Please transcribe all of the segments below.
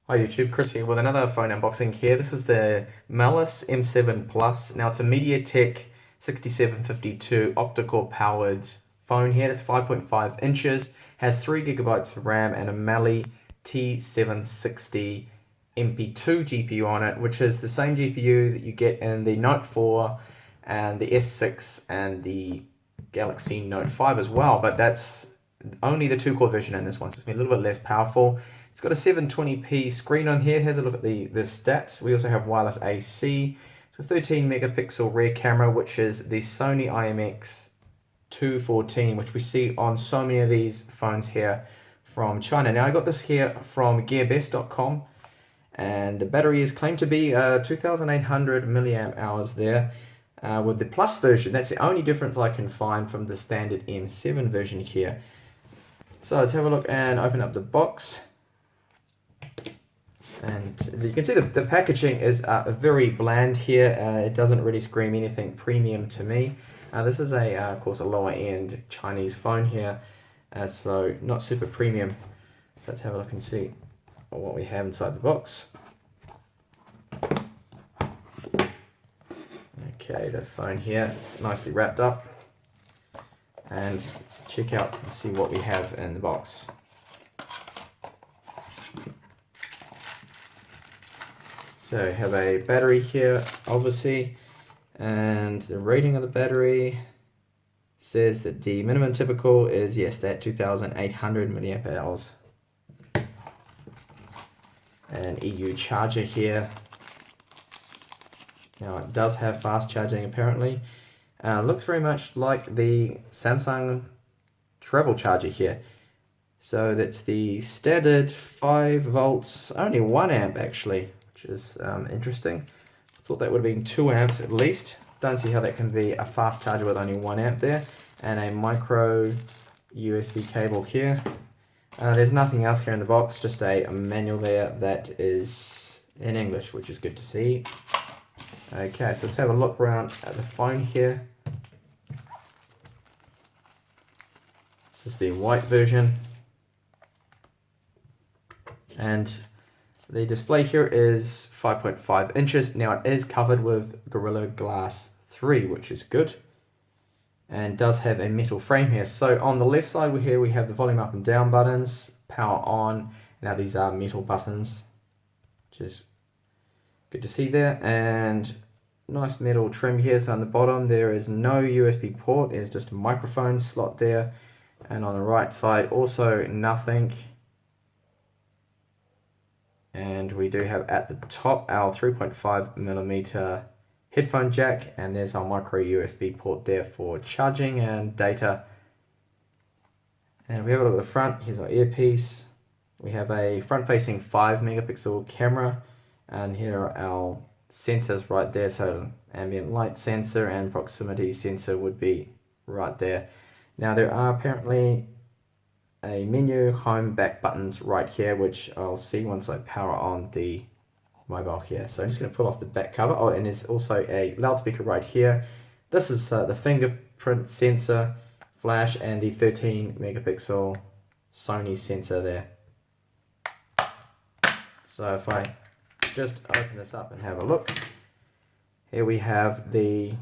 Hi YouTube, Chris here with another phone unboxing here. This is the Mlais M7 Plus. Now it's a MediaTek 6752 octa-core powered phone here. It's 5.5 inches, has 3 gigabytes of RAM and a Mali T760 MP2 GPU on it, which is the same GPU that you get in the Note 4 and the S6 and the Galaxy Note 5 as well, but that's only the 2-core version in this one, so it's a little bit less powerful. It's got a 720p screen on here. Here's a look at the stats. We also have wireless AC. It's a 13 megapixel rear camera, which is the Sony IMX214, which we see on so many of these phones here from China. Now I got this here from gearbest.com, and the battery is claimed to be 2800 milliamp hours there. With the Plus version, that's the only difference I can find from the standard M7 version here. So let's have a look and open up the box. And you can see the packaging is very bland here. It doesn't really scream anything premium to me. This is of course, a lower end Chinese phone here, so not super premium. So let's have a look and see what we have inside the box. Okay, the phone here, nicely wrapped up. And let's check out and see what we have in the box. So we have a battery here, obviously, and the rating of the battery says that the minimum typical is, yes, that 2800 milliamp hours. An EU charger here. Now it does have fast charging apparently. Looks very much like the Samsung treble charger here. So that's the standard 5 volts, only 1 amp actually, which is interesting. Thought that would have been 2 amps at least. Don't see how that can be a fast charger with only 1 amp there. And a micro USB cable here. There's nothing else here in the box, just a manual there that is in English, which is good to see. Okay, so let's have a look around at the phone here. This is the white version. And the display here is 5.5 inches. Now it is covered with Gorilla Glass 3, which is good. And does have a metal frame here. So on the left side here we have the volume up and down buttons, power on. Now these are metal buttons, which is good to see there. And nice metal trim here. So on the bottom there is no USB port. There's just a microphone slot there. And on the right side also nothing. And we do have at the top our 3.5mm headphone jack, and there's our micro USB port there for charging and data. And we have a look at the front. Here's our earpiece. We have a front-facing 5 megapixel camera, and here are our sensors right there. So ambient light sensor and proximity sensor would be right there. Now there are apparently a menu, home, back buttons right here, which I'll see once I power on the mobile here. So I'm just going to pull off the back cover. Oh, and there's also a loudspeaker right here. This is the fingerprint sensor, flash, and the 13 megapixel Sony sensor there. So if I just open this up and have a look, here we have the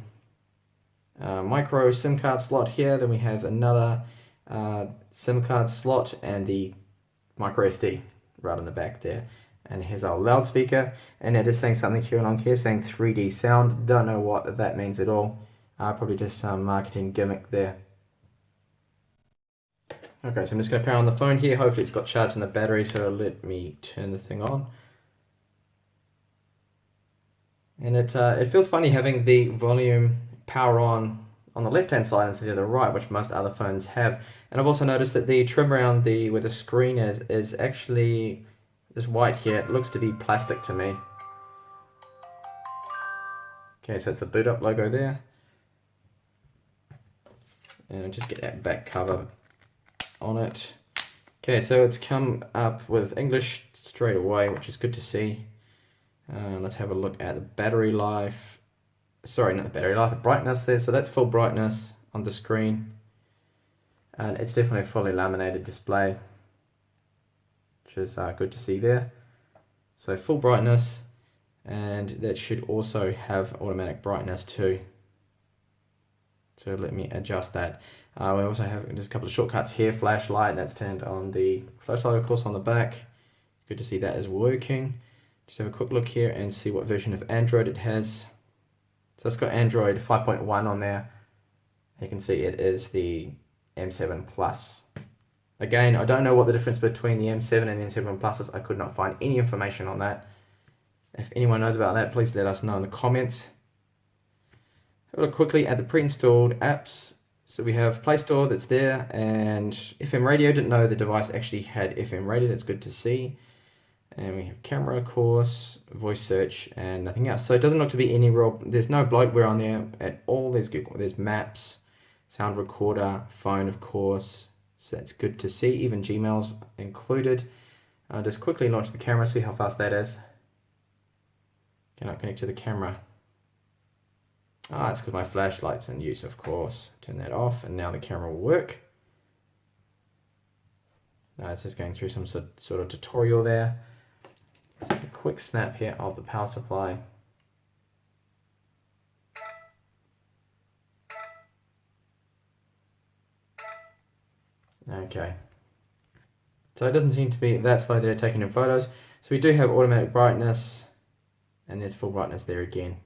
micro SIM card slot here. Then we have another SIM card slot and the micro SD right on the back there. And here's our loudspeaker, and it is saying something here along here saying 3D sound. Don't know what that means at all. Probably just some marketing gimmick there. Okay, so I'm just going to power on the phone here. Hopefully it's got charge in the battery, so it'll let me turn the thing on. And it feels funny having the volume power on the left-hand side instead of the right, which most other phones have. And I've also noticed that the trim around where the screen is actually this white here. It looks to be plastic to me. Okay, so it's a boot up logo there. And I'll just get that back cover on it. Okay, so it's come up with English straight away, which is good to see. Let's have a look at the battery life. Sorry, not the battery life, the brightness there. So that's full brightness on the screen. And it's definitely a fully laminated display, which is good to see there. So full brightness, and that should also have automatic brightness too. So let me adjust that. We also have just a couple of shortcuts here. Flashlight, that's turned on. The flashlight, of course, on the back. Good to see that is working. Just have a quick look here and see what version of Android it has. So it's got Android 5.1 on there. You can see it is the M7 Plus. Again, I don't know what the difference between the M7 and the M7 Plus is. I could not find any information on that. If anyone knows about that, please let us know in the comments. Have a look quickly at the pre-installed apps. So we have Play Store that's there, and FM radio. Didn't know the device actually had FM radio. That's good to see. And we have camera, of course, voice search, and nothing else. So it doesn't look to be any real, there's no bloatware on there at all. There's Google, there's maps, sound recorder, phone, of course. So that's good to see. Even Gmail's included. Just quickly launch the camera, see how fast that is. Cannot connect to the camera. It's because my flashlight's in use, of course. Turn that off, and now the camera will work. It's just going through some sort of tutorial there. Take a quick snap here of the power supply. Okay. So it doesn't seem to be that slow there taking in photos. So we do have automatic brightness, and there's full brightness there again.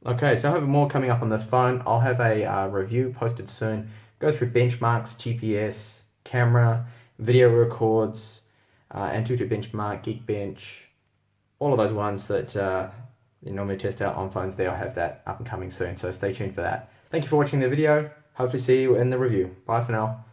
Okay, so I have more coming up on this phone. I'll have a review posted soon. Go through benchmarks, GPS, camera, video records, Antutu benchmark, Geekbench, all of those ones that you normally test out on phones there. I'll have that up and coming soon, so stay tuned for that. Thank you for watching the video. Hopefully see you in the review. Bye for now.